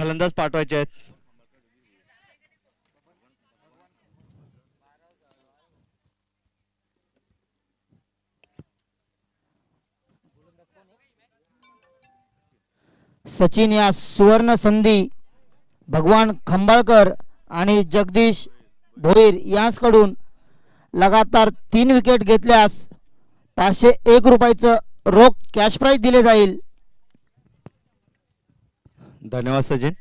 फलंदाज पाठवायचे आहेत. सचिन या सुवर्ण संधी भगवान खंबाळकर आणि जगदीश भोईर यांकडून लगातार 3 विकेट घेतल्यास 501 रुपयाचं रोख कॅश प्राइज दिले जाईल. धन्यवाद सचिन.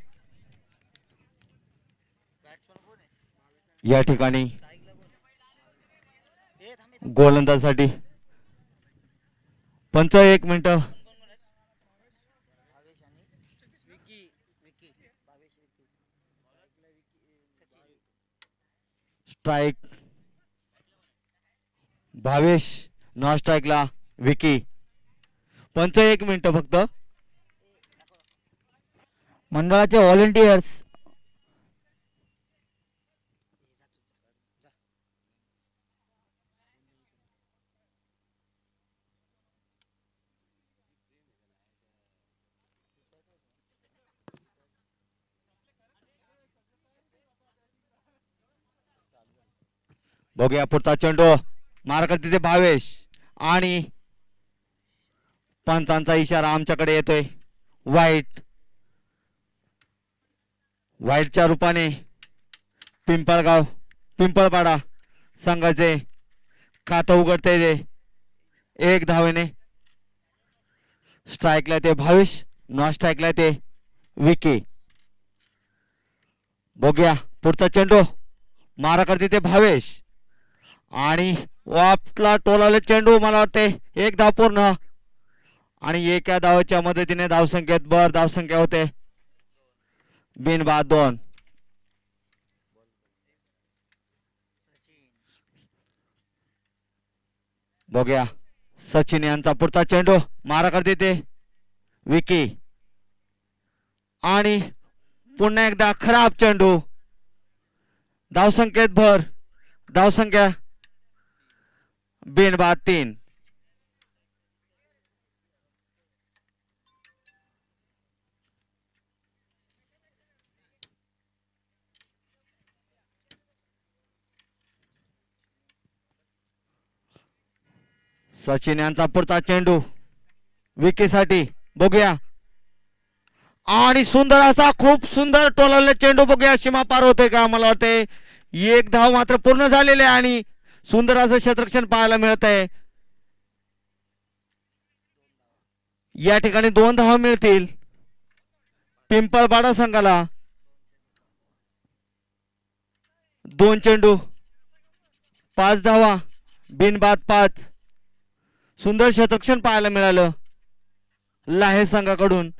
या ठिकाणी गोलंदाजासाठी पंच 1 मिनिट. स्ट्राइक भावेश, नॉन स्ट्राइकला विकी. पंच 1 मिनिट फक्त. मंडळाचे व्हॉलेंटियर्स बघूया पुढचा चेंडू. मार्क तिथे भावेश आणि पंचांचा इशारा आमच्याकडे येतोय. वाईटच्या रूपाने पिंपळगाव पिंपळपाडा संघाचे खातं उघडते ते 1 धावेने. स्ट्राइकला ते भावेश, नॉन स्ट्राइकला ते विकी. बघूया पुढचा चेंडू. मारा करते ते भावेश आणि वापला टोलावले चेंडू. मला वाटते 1 धाव पूर्ण आणि एका धावाच्या मदतीने धावसंख्येत धावसंख्या होते बिनबाद 2. बघूया सचिन यांचा पुढचा चेंडू. मारा करते ते विकी आणि पुन्हा एकदा खराब चेंडू. धावसंख्येत धावसंख्या बिनबाद 3. सचिन यांचा पुढचा चेंडू विकीसाठी. बघूया आणि सुंदर असा खूप सुंदर टोलावले चेंडू. बघूया सीमा पार होते का. मला वाटते 1 धाव मात्र पूर्ण झालेले आणि सुंदर असं क्षेत्ररक्षण पाहायला मिळत आहे. या ठिकाणी 2 धावा मिळतील पिंपळपाडा संघाला. 2 चेंडू 5 धावा बिनबाद 5. सुंदर क्षेत्ररक्षण पाहायला मिळालं लाहे संघाकडून.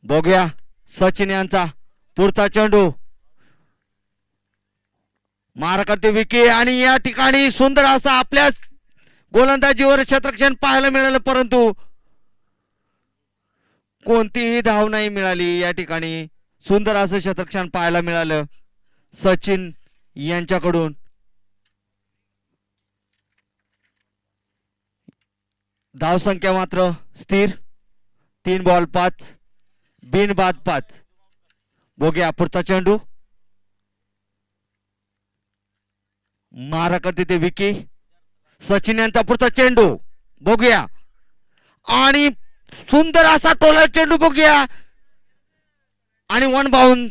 बघूया सचिन यांचा पुढचा चेंडू. मारा करते विकी आणि या ठिकाणी सुंदर असा आपल्या गोलंदाजीवर क्षेत्ररक्षण पाहायला मिळालं परंतु कोणतीही धाव नाही मिळाली. या ठिकाणी सुंदर असं क्षेत्ररक्षण पाहायला मिळालं सचिन यांच्याकडून. धावसंख्या मात्र स्थिर 3 बॉल 5 बिनबाद 5. बघूया पुढचा चेंडू. मारा करते ते विकी. सचिन यांचा पुढचा चेंडू. बघूया आणि सुंदर असा टोला चेंडू. बघूया आणि 1 बाउंड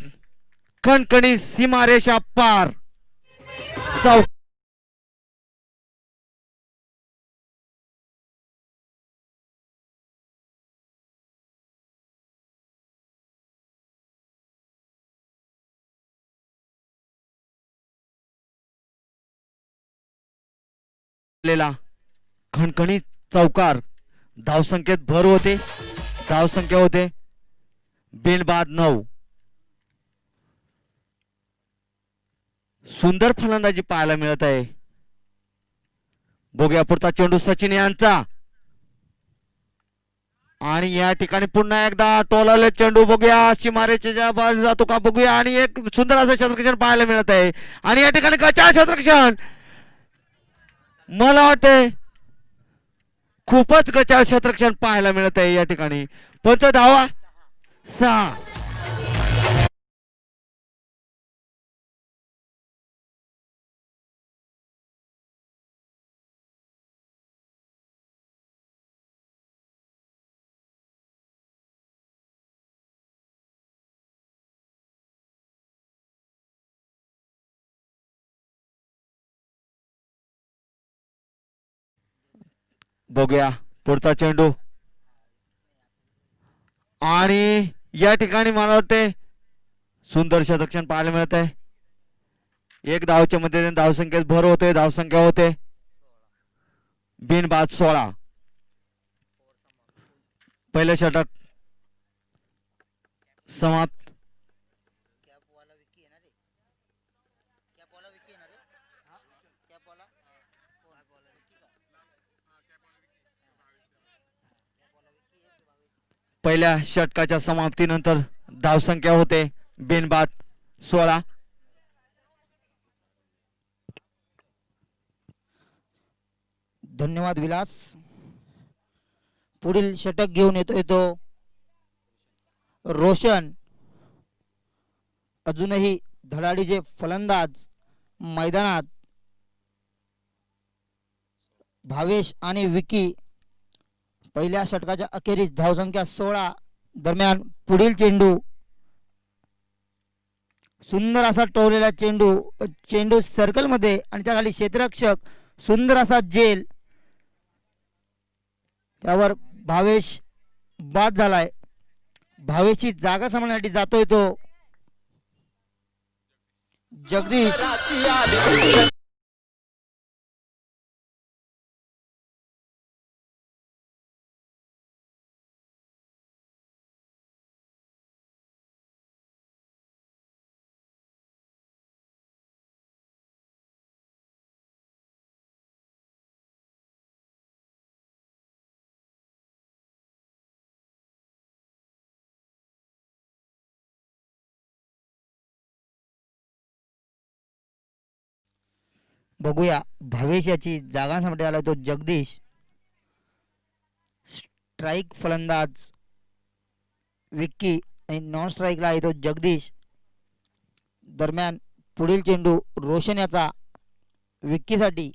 खणखणी सीमारेषा पार. खणखणीत चौकार. धावसंख्येत भर होते. धावसंख्या होते बिनबाद 9. सुंदर फलंदाजी पाहायला मिळत आहे. बघूया पुढचा चेंडू सचिन यांचा आणि या ठिकाणी पुन्हा एकदा टोलावले चेंडू. बघूया सीमारेषेच्या बाहेर जातो का. बघूया आणि एक सुंदर असं क्षेत्ररक्षण पाहायला मिळत आहे आणि या ठिकाणी गचाळ क्षेत्ररक्षण. मला वाटतंय खूपच गचाळ क्षेत्ररक्षण पाहायला मिळत आहे या ठिकाणी. पंच धावा 6. बघूया पुढचा चेंडू आणि या ठिकाणी मला वाटते सुंदर शतक्षण पाहायला मिळत आहे. एक धावच्या मध्ये धावसंख्येत भर होते, धावसंख्या होते बिनबाद 16. पहिले षटक समाप्त. पहिल्या षटकाच्या समाप्तीनंतर धावसंख्या होते बिनबाद 16. धन्यवाद विलास. पुढील षटक घेऊन येतोय तो रोशन. अजूनही धडाडीचे फलंदाज मैदानात भावेश आणि विकी. पहिल्या षटकाच्या अखेरीस धावसंख्या 16. दरम्यान पुढील चेंडू सुंदर असा टोवलेला चेंडू सर्कल मध्ये आणि त्याखाली क्षेत्ररक्षक सुंदर असा जेल. त्यावर भावेश बाद झालाय. भावेशची जागा सांभाळण्यासाठी जातोय तो जगदीश. बघूया भावेश याची जागा सांभाळण्यासाठी आला तो जगदीश. स्ट्राईक फलंदाज विक्की आणि नॉन स्ट्राईकला आहे तो जगदीश. दरम्यान पुढील चेंडू रोशन याचा विक्कीसाठी.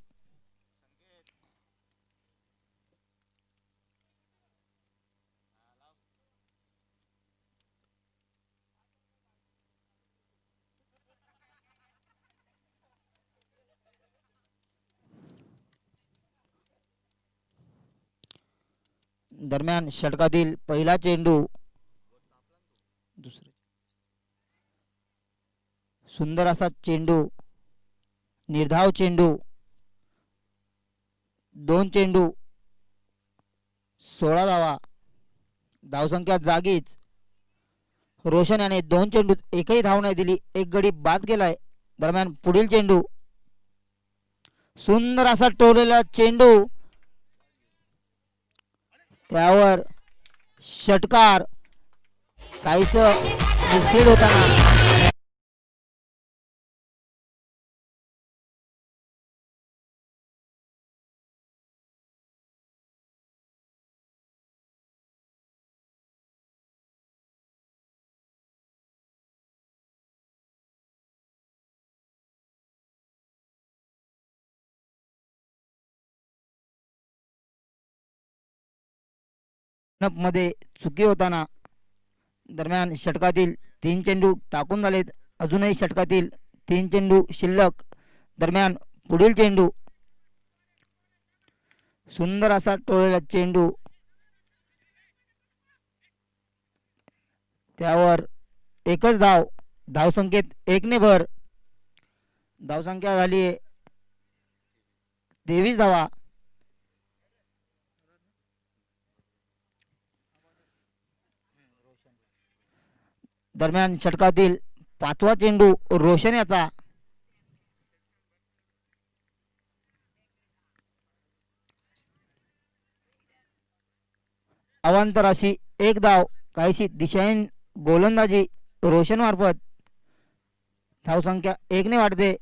दरम्यान षटकातील पहिला चेंडू सुंदर असा चेंडू, निर्धाव चेंडू. 2 चेंडू 16 धावा. धावसंख्या जागीच. रोशन याने 2 चेंडूत एकही धाव नाही दिली, एक गडी बाद केलाय. दरम्यान पुढील चेंडू सुंदर असा टोललेला चेंडू. त्यावर षटकार काहीच मिसफील्ड होताना मध्ये चुकी होताना. दरम्यान षटकातील 3 चेंडू टाकून झालेत. अजूनही षटकातील 3 चेंडू शिल्लक. दरम्यान पुढील चेंडू सुंदर असा टोळलेला चेंडू. त्यावर एकच धाव. धावसंख्येत 1 ने भर. धावसंख्या झाली 23 धावा. दरम्यान षटकातील 5वा चेंडू रोशन याचा. अवांतर अशी 1 धाव. काहीशी दिशाहीन गोलंदाजी रोशन मार्फत. धावसंख्या 1 ने वाढते.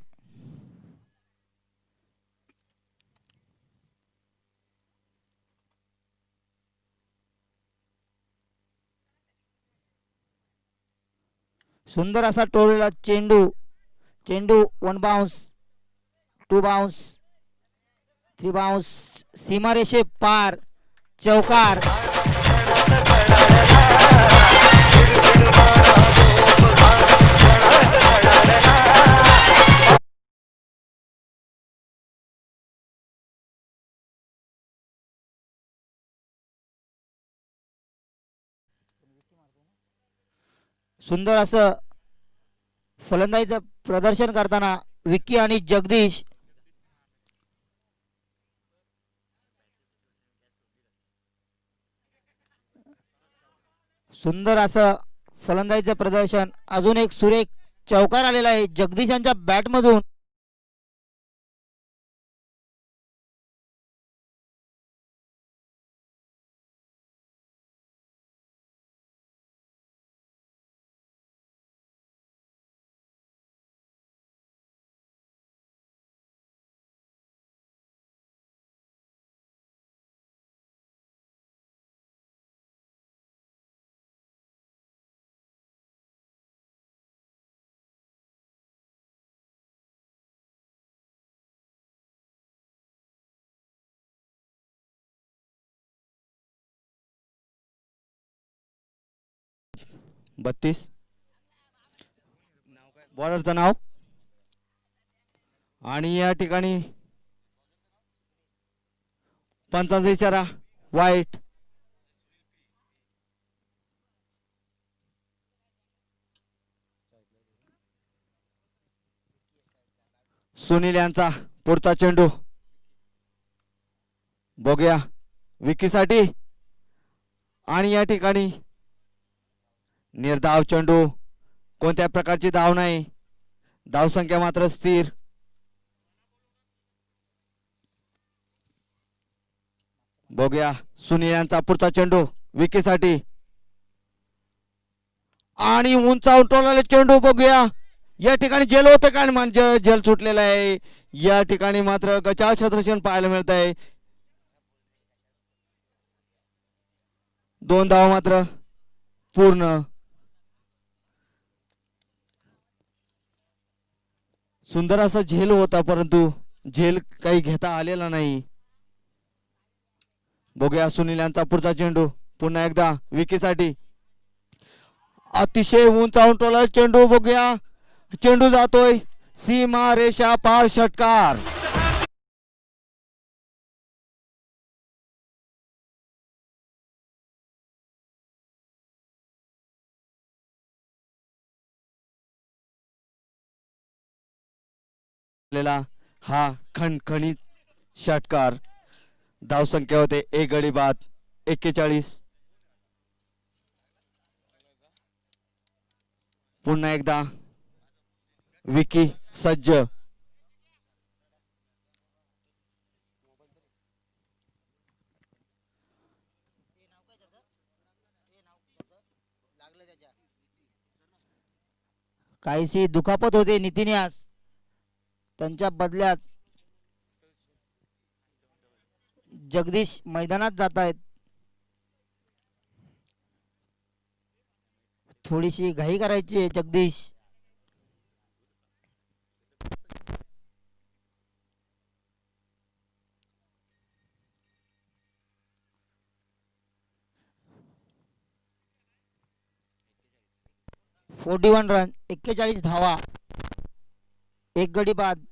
सुंदर असा टोळलेला चेंडू. चेंडू 1 बाउन्स, 2 बाउन्स, 3 बाउन्स, सीमारेषे पार, चौकार. सुंदर असं फलंदाजीचं प्रदर्शन करताना विक्की आणि जगदीश. सुंदर असं फलंदाजीचं प्रदर्शन. अजून एक सुरेख चौकार आलेला आहे जगदीश यांच्या बॅटमधून. बत्तीस. बॉलरचं नाव. आणि या ठिकाणी पंचांचा इशारा वाईट. सुनील यांचा पुढचा चेंडू बघूया विकीसाठी. आणि या ठिकाणी निर्धाव चेंडू, कोणत्या प्रकारची धाव नाही, धावसंख्या मात्र स्थिर. बघूया सुनील यांचा पुढचा चेंडू विकीसाठी. आणि उंचावून टोलाले चेंडू बघूया. या ठिकाणी जेल होते का म्हणजे जेल सुटलेला आहे. या ठिकाणी मात्र गचाळ क्षेत्रक्षण पाहायला मिळत आहे. 2 धाव मात्र पूर्ण. सुंदर असा झेल होता परंतु झेल काही घेता आलेला नाही. बघूया सुनील यांचा पुढचा चेंडू पुन्हा एकदा विकीसाठी. अतिशय उंचावून टोला चेंडू बघूया. चेंडू जातोय सीमा रेषा पार, षटकार. हा खणखणीत षटकार. धावसंख्या होते 1 गडी बाद 41. पुन्हा एकदा विकी सज्ज. काहीशी दुखापत होते नितीन यास, त्यांच्या बदल्यात जगदीश मैदानात जात आहेत. थोडीशी घाई करायची आहे जगदीश. वन रन, 41 धावा, 1 गडी बाद.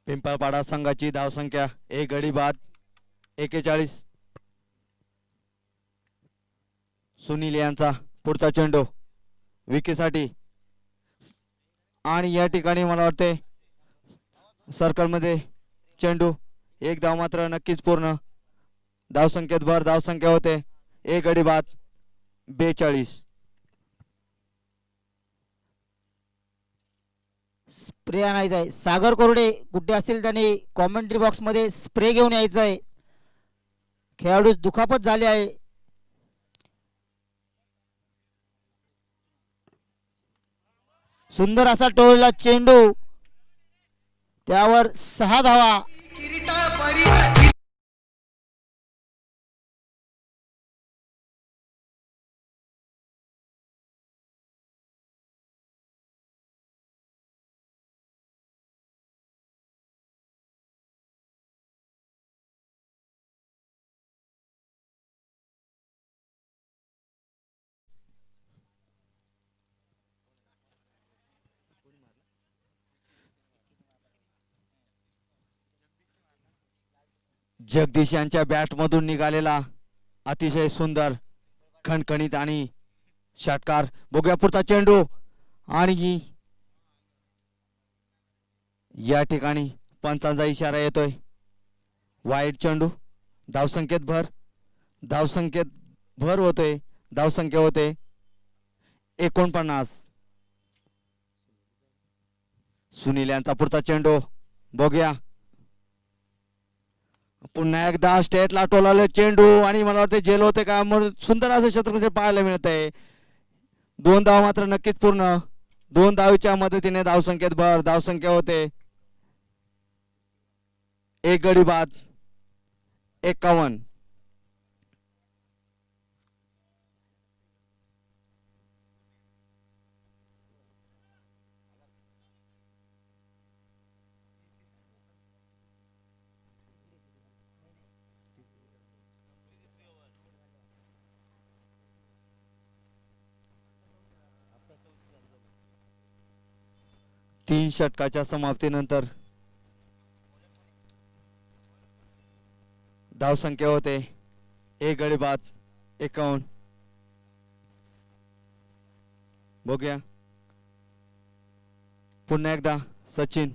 पिंपळपाडा संघाची धावसंख्या 1 गडी बाद 41. सुनील यांचा पुढचा चेंडू विकीसाठी. आणि या ठिकाणी मला वाटते सर्कल मध्ये चेंडू. 1 धाव मात्र नक्कीच पूर्ण. धावसंख्येत भर, धावसंख्या होते 1 गडी बाद 42. स्प्रे आणायचा आहे. सागर कोरडे कुठे असतील त्यांनी कॉमेंट्री बॉक्स मध्ये स्प्रे घेऊन यायचा आहे. खेळाडू दुखापत झाली आहे. सुंदर असा टोळला चेंडू त्यावर 6 धावा. जगदीश यांच्या बॅटमधून निघालेला अतिशय सुंदर खणखणीत आणि षटकार. बघूया पुढचा चेंडू आणि या ठिकाणी पंचांचा इशारा येतोय. वाईट चेंडू. धावसंख्येत भर होतोय. धावसंख्या होते 49. सुनील यांचा पुढचा चेंडू. बघूया पुन्हा एकदा स्टेटला टोलावले चेंडू आणि मला वाटते झेल होते का. सुंदर असं शतक पाहायला मिळतंय. 2 धाव मात्र नक्कीच पूर्ण. 2 धावीच्या मदतीने धावसंख्येत भर. धावसंख्या होते 1 गडी बाद 51. तीन षटकाच्या समाप्तीनंतर धावसंख्या होते 1 गडी बाद 51. बघूया पुन्हा एकदा सचिन.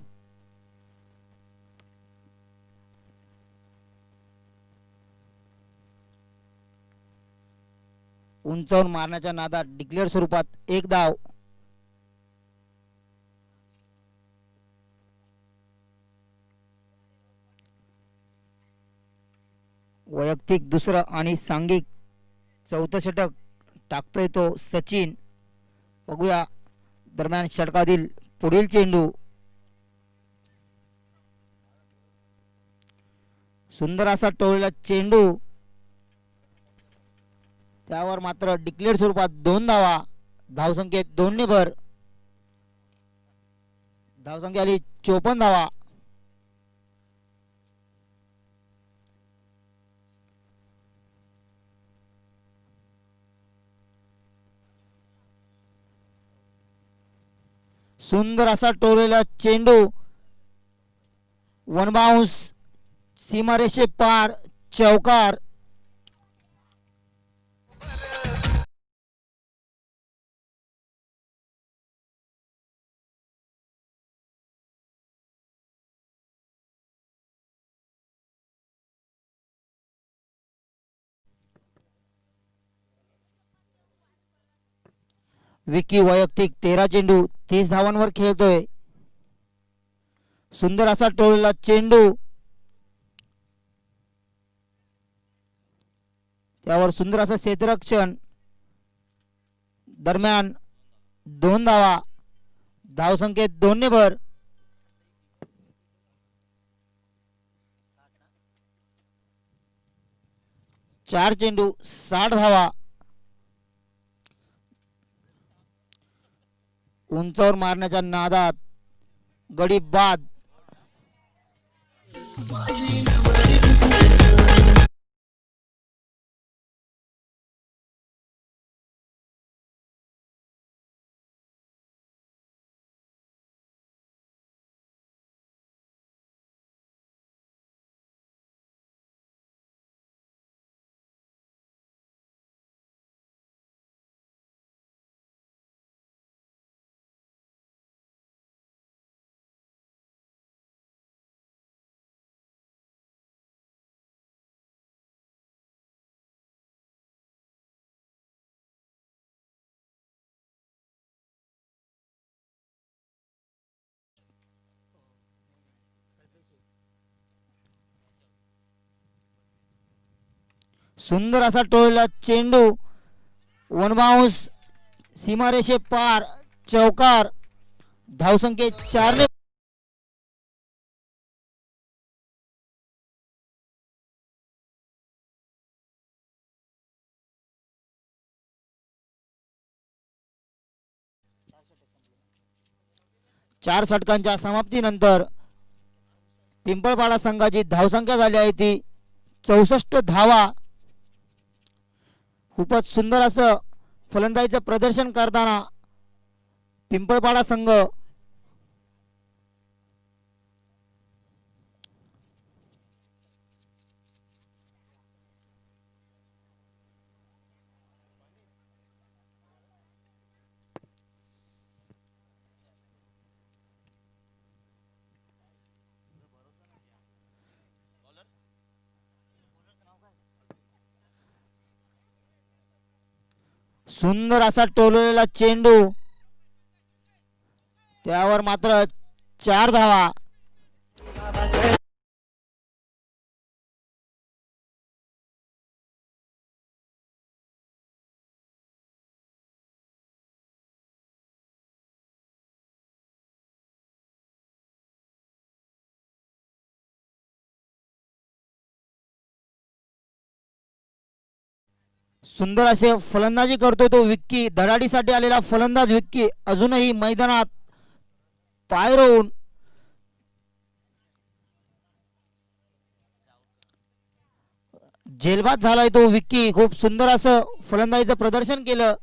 उंचावून मारण्याच्या नादात डिक्लेअर स्वरूपात 1 धाव. वैयक्तिक दुसरं आणि सांघिक चौथं षटक टाकतोय तो सचिन. बघूया दरम्यान षटकातील पुढील चेंडू. सुंदर असा टोळलेला चेंडू. त्यावर मात्र डिक्लेअर स्वरूपात 2 धावा. धावसंख्येत 2 ने भर. धावसंख्या आली 54 धावा. सुंदर असा टोळलेला चेंडू. 1 बाउंस सीमारेषे पार. चौकार. विकी वैयक्तिक 13 चेंडू 30 धावांवर खेळतोय. सुंदर असा टोळलेला चेंडू. त्यावर सुंदर असं क्षेत्ररक्षण. दरम्यान 2 धावा. धावसंख्येत 2 ने भर. चार चेंडू 60 धावा. उंचावर मारण्याच्या नादात गडी बाद. सुंदर असा टोळलेला चेंडू. 1 बाउंस सीमारेषे पार. चौकार. धावसंख्येत 4 ने 4 षटकांच्या समाप्तीनंतर पिंपळपाडा संघाची धावसंख्या झाली आहे ती 64 धावा. खूपच सुंदर असं फलंदाजीचं प्रदर्शन करताना पिंपळपाडा संघ सुंदर असा टोललेला चेंडू, त्यावर मात्र 4 धावा. सुंदर असे फलंदाजी करतोय तो विक्की, धडाडीसाठी आलेला फलंदाज विक्की अजूनही मैदानात पाय रोवून जेलबाद झालाय तो विक्की. खूप सुंदर असं फलंदाजीचं प्रदर्शन केलं.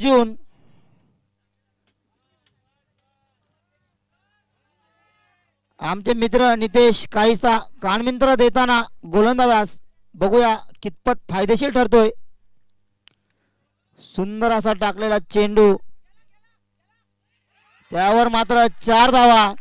जून आमचे मित्र नितेश काहीसा कानमिंत्र देताना गोलंदाज बघूया कितपत फायदेशीर ठरतोय. सुंदर असा टाकलेला चेंडू, त्यावर मात्र 4 धावा.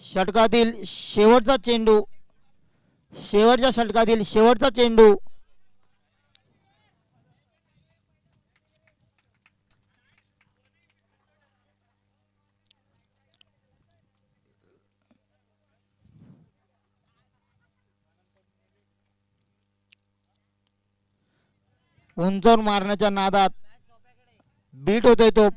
षटकातील शेवटचा चेंडू, शेवटच्या षटकातील शेवटचा चेंडू. उंचावून मारण्याच्या नादात बीट होतोय तो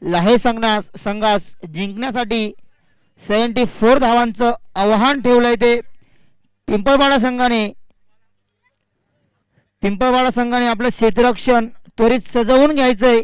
लाहे संघास जिंकण्यासाठी 74 धावांचं आव्हान ठेवलंय ते पिंपळपाडा संघाने. पिंपळपाडा संघाने आपलं क्षेत्ररक्षण त्वरित सजवून घ्यायचंय.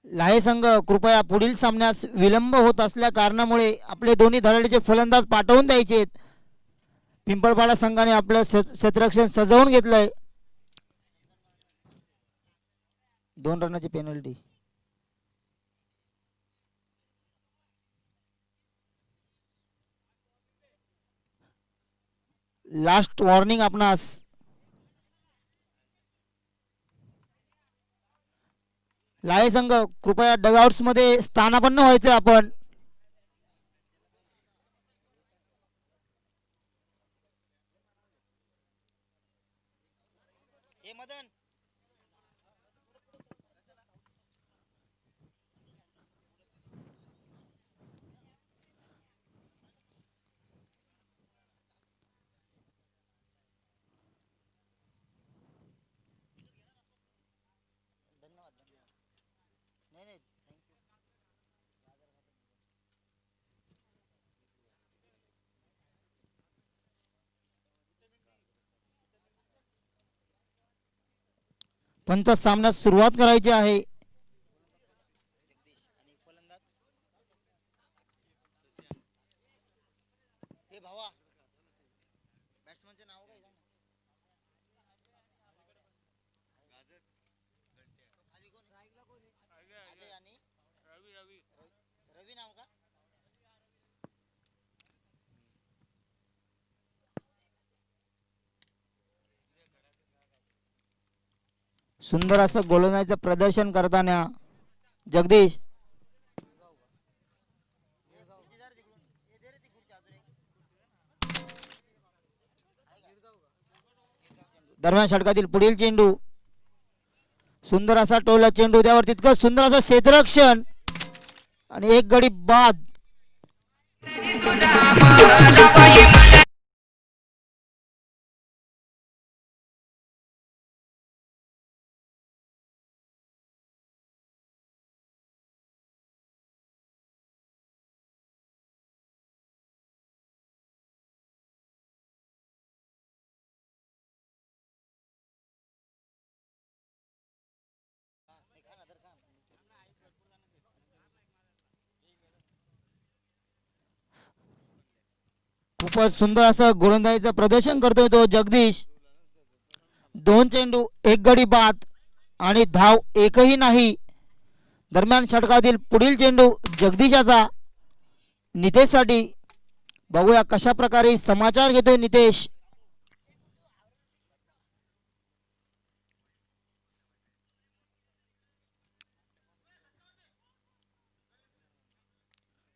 लाहे संघ कृपया पुढील सामन्यास विलंब होत असल्या कारणामुळे आपले दोन्ही धडाडीचे फलंदाज पाठवून द्यायचे आहेत. पिंपळपाडा संघाने आपलं क्षेत्ररक्षण सजवून घेतलंय. 2 रनाची पेनल्टी. लास्ट वॉर्निंग आपणास. लाहे संघ कृपया डगआउट्स मध्ये स्थानापन्न व्हायचे आपण. पंच सामन्यास सुरुवात करायची आहे. सुंदर असं गोलंदाजीचं प्रदर्शन करताना जगदीश. दरम्यान षटकातील पुढील चेंडू. सुंदर असा टोला चेंडू, त्यावर तितकं सुंदर असं क्षेत्ररक्षण आणि एक गडी बाद. खूपच सुंदर असं गोलंदाजीचं प्रदर्शन करतोय तो जगदीश. 2 चेंडू 1 गडी बाद आणि धाव एकही नाही. दरम्यान षटकातील पुढील चेंडू जगदीशाचा नितेशसाठी. बघूया कशा प्रकारे समाचार घेतोय नितेश.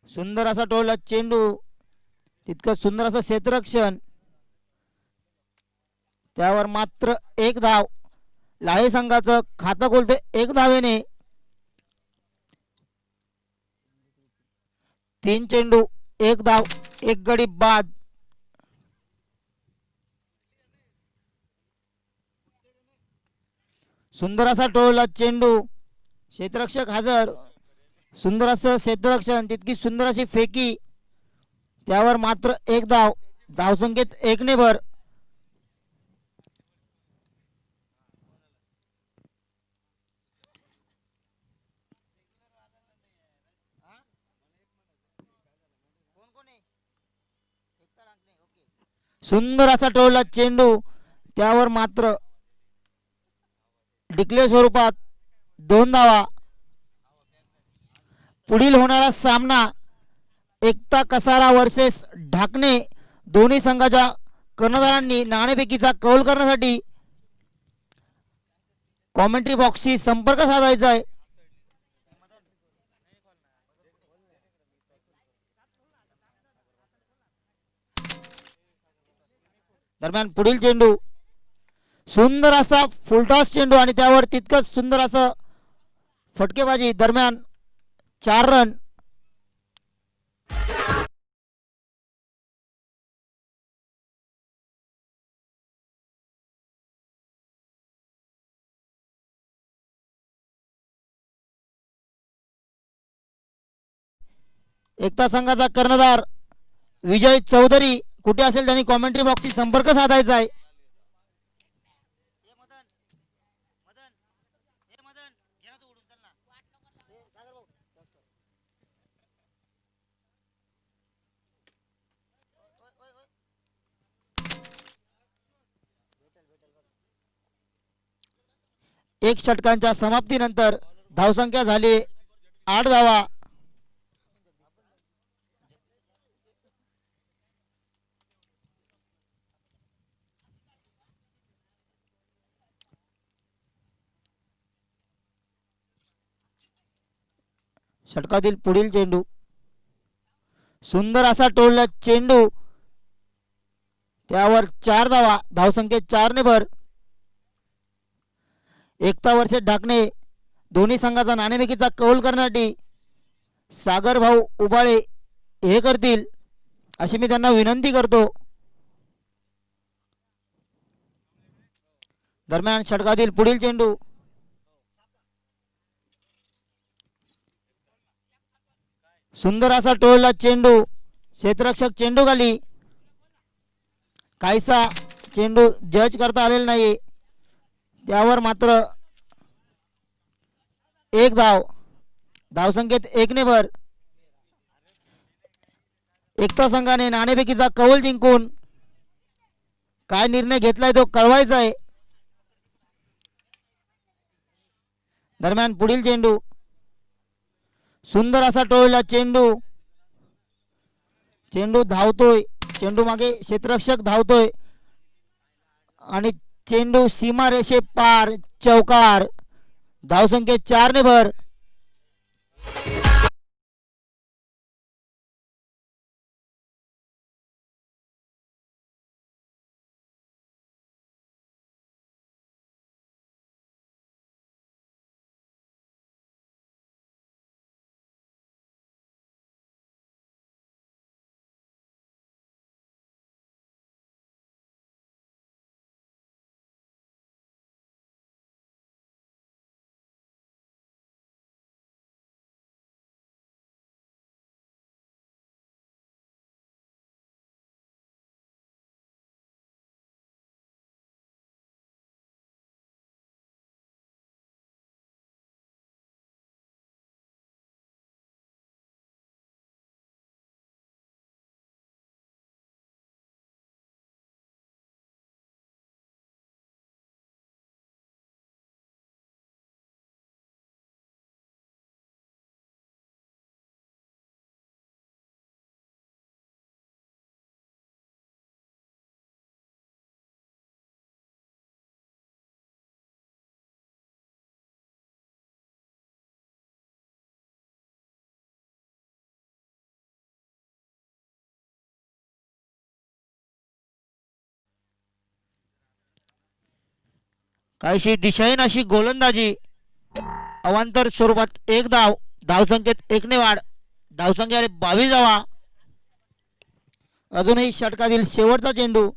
सुंदर असा टोलला चेंडू, तितकं सुंदर असं क्षेत्ररक्षण, त्यावर मात्र 1 धाव. लाहे संघाचं खातं खोलते 1 धावेने. 3 चेंडू 1 धाव 1 गडी बाद. सुंदर असा टोलला चेंडू, क्षेत्ररक्षक हजर. सुंदर असं क्षेत्ररक्षण, तितकी सुंदर अशी फेकी, त्यावर मात्र 1 धाव. धावसंख्येत 1 ने भर. सुंदर असा टोलला चेंडू, त्यावर मात्र डिक्लेअर स्वरूपात 2 धावा. पुढील होणारा सामना एकता कसारा वर्सेस ढाकणे. दोन्ही संघाच्या कर्णधारांनी नाणेफेकीचा कौल करण्यासाठी कॉमेंट्री बॉक्सशी संपर्क साधायचा आहे. दरम्यान पुढील चेंडू, सुंदर असा फुलटॉस चेंडू आणि त्यावर तितकंच सुंदर असं फटकेबाजी. दरम्यान 4 रन. एकता संघाचा कर्णधार विजय चौधरी कुठे असेल त्यांनी कॉमेंट्री बॉक्सशी संपर्क साधायचा आहे. एक षटकांच्या समाप्तीनंतर धावसंख्या झाली 8 धावा. षटकातील पुढील चेंडू सुंदर असा टोलला चेंडू, त्यावर 4 धावा. धावसंख्येत 4 ने भर. एकता वर्षे ढाकणे दोन्ही संघाचा नाणेफेकीचा कौल करण्यासाठी सागर भाऊ उबाळे हे करतील अशी मी त्यांना विनंती करतो. दरम्यान षटकातील पुढील चेंडू सुंदर असा टोळला चेंडू, क्षेत्ररक्षक चेंडू खाली. काहीसा चेंडू जज करता आलेला नाही, त्यावर मात्र 1 धाव. धावसंख्येत 1 ने भर. एकता संघाने नाणेफेकीचा कौल जिंकून काय निर्णय घेतलाय तो कळवायचा आहे. दरम्यान पुढील चेंडू सुंदर असा टोळला चेंडू, चेंडू धावतोय, चेंडू मागे क्षेत्ररक्षक धावतोय आणि चेंडू सीमा रेषे पार, चौकार. धावसंख्येत 4 ने भर. काहीशी दिशाहीन अशी गोलंदाजी, अवांतर स्वरूपात 1 धाव. धावसंख्येत 1 ने वाढ. धावसंख्या 22 धावा. अजूनही षटकातील शेवटचा चेंडू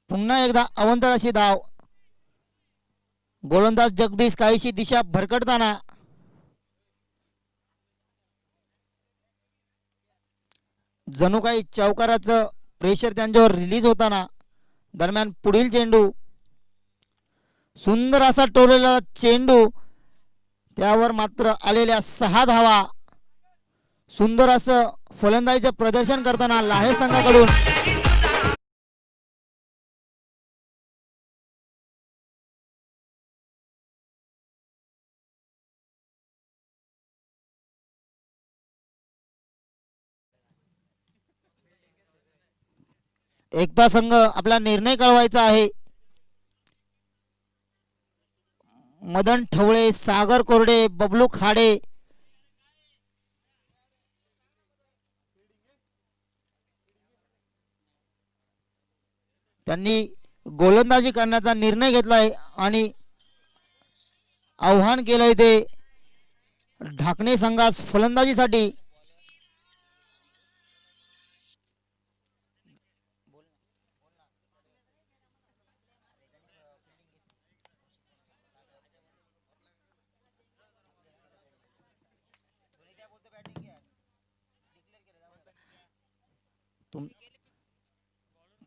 पुन्हा एकदा अवांतर अशी धाव. गोलंदाज जगदीश काहीशी दिशा भरकटताना जणू काही चौकाराचं प्रेशर त्यांच्यावर रिलीज होताना. दरम्यान पुढील चेंडू सुंदर असा टोललेला चेंडू, त्यावर मात्र आलेल्या 6 धावा. सुंदर असं फलंदाजीचं प्रदर्शन करताना लाहे संघाकडून एकता संघ आपला निर्णय कळवायचा आहे. मदन ठवळे, सागर कोरडे, बबलू खाडे त्यांनी गोलंदाजी करण्याचा निर्णय घेतलाय आणि आव्हान केलंय ते ढाकणे संघास फलंदाजीसाठी.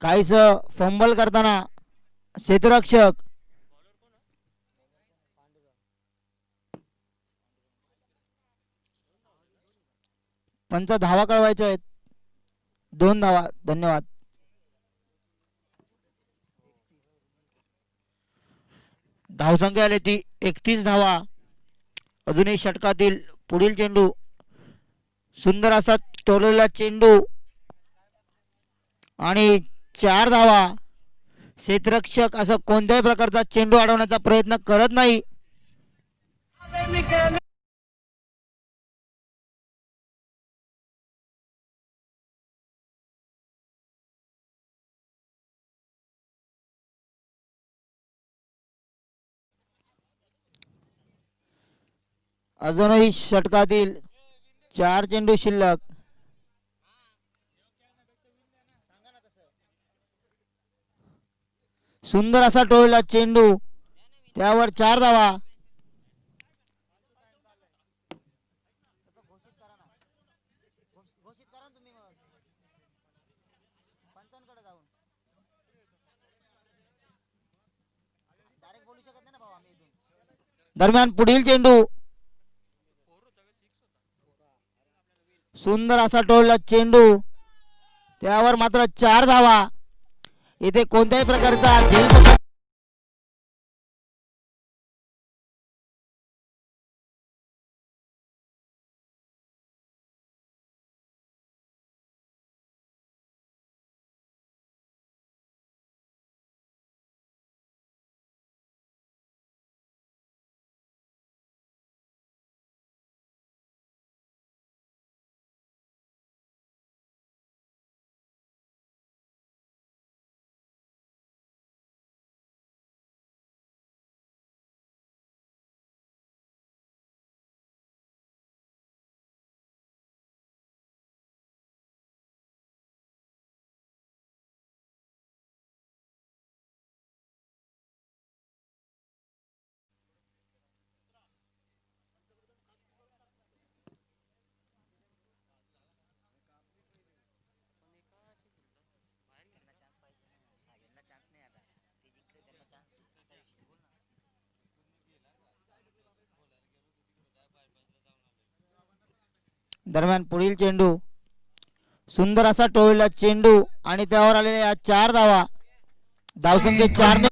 काहीच फंबल करताना क्षेत्ररक्षक पंच धावा कळवायच्या आहेत. 2 धावा. धन्यवाद. धावसंख्या आली ती 31 धावा. अजूनही षटकातील पुढील चेंडू. सुंदर असा टोललेला चेंडू आणि 4 धावा. क्षेत्ररक्षक असं कोणत्याही प्रकारचा चेंडू अडवण्याचा प्रयत्न करत नाही. अजूनही षटकातील 4 चेंडू शिल्लक. सुंदर असा टोळला चेंडू, त्यावर 4 धावा. दरम्यान पुढील चेंडू. सुंदर असा टोळला चेंडू, त्यावर मात्र 4 धावा. इथे कोणत्याही प्रकारचा झेल दरम्यान पुढील चेंडू. सुंदर असा टोळला चेंडू आणि त्यावर आलेल्या 4 धावा. धावसंख्या 4 ने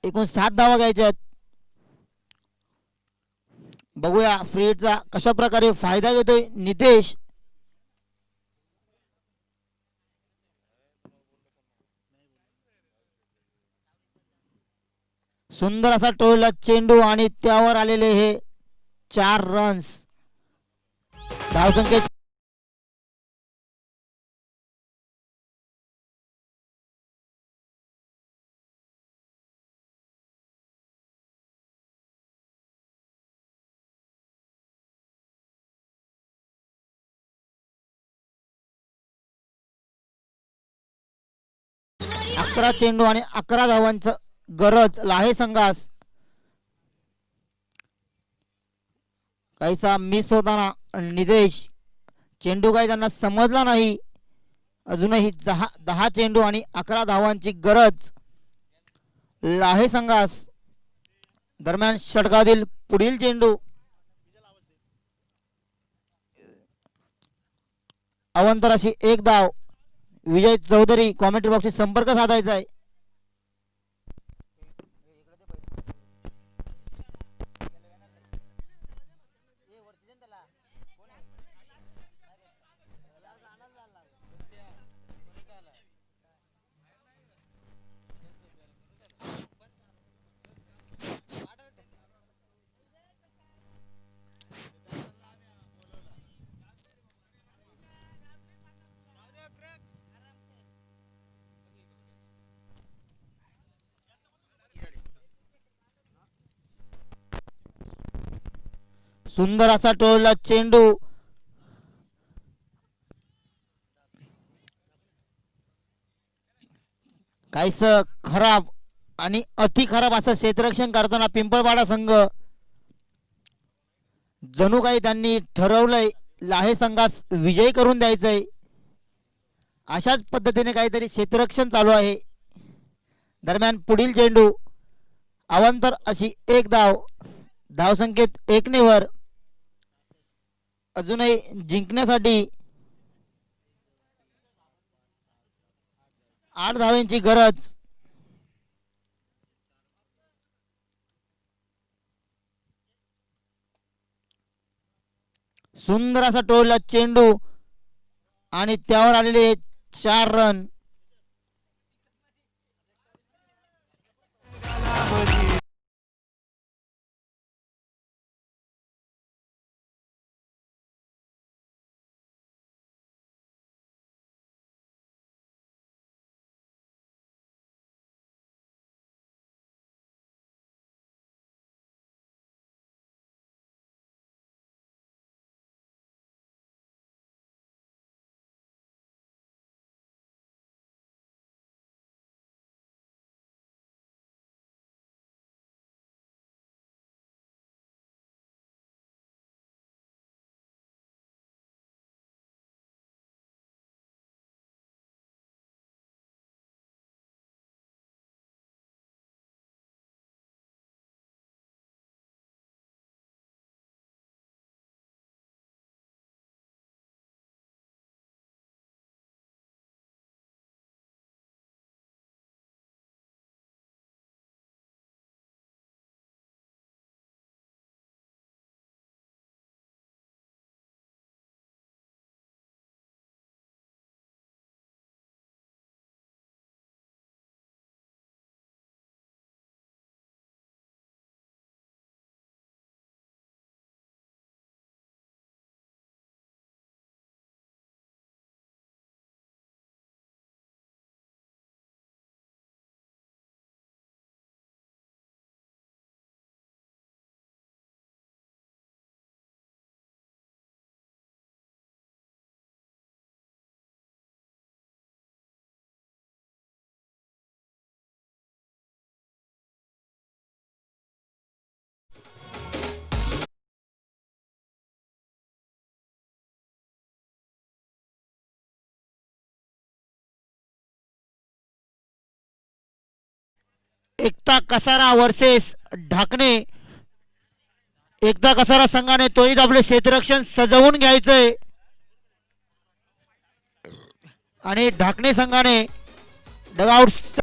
एकूण 7 धावा घ्यायच्या आहेत. बघूया फ्री हिटचा कशा प्रकारे फायदा घेतोय नितेश. सुंदर असा टोळला चेंडू आणि त्यावर आलेले हे 4 रन्स. धावसंख्या 11 चेंडू आणि 11 धावांचं गरज लाहे संघास. काहीसा मिस होताना निदेश चेंडू काही त्यांना समजला नाही. अजूनही 10 चेंडू आणि 11 धावांची गरज लाहे संघास. दरम्यान षटकातील पुढील चेंडू. अवंतर अशी एक धाव. विजय चौधरी कॉमेंट्री बॉक्सशी संपर्क साधायचा आहे. सुंदर असा टोळला चेंडू. काहीस खराब आणि अति खराब असं क्षेत्ररक्षण करताना पिंपळपाडा संघ. जणू काही त्यांनी ठरवलंय लाहे संघास विजयी करून द्यायचंय. अशाच पद्धतीने काहीतरी क्षेत्ररक्षण चालू आहे. दरम्यान पुढील चेंडू. अवंतर अशी एक धाव. धावसंख्येत 1 वर. अजूनही जिंकण्यासाठी 8 धावांची गरज. सुंदर असा टोळला चेंडू आणि त्यावर आलेले 4 रन. एकता कसारा वर्सेस ढाकणे. एकता कसारा संघाने तोही आपले क्षेत्ररक्षण सजवून घ्यायचंय आणि ढाकणे संघाने डगआउट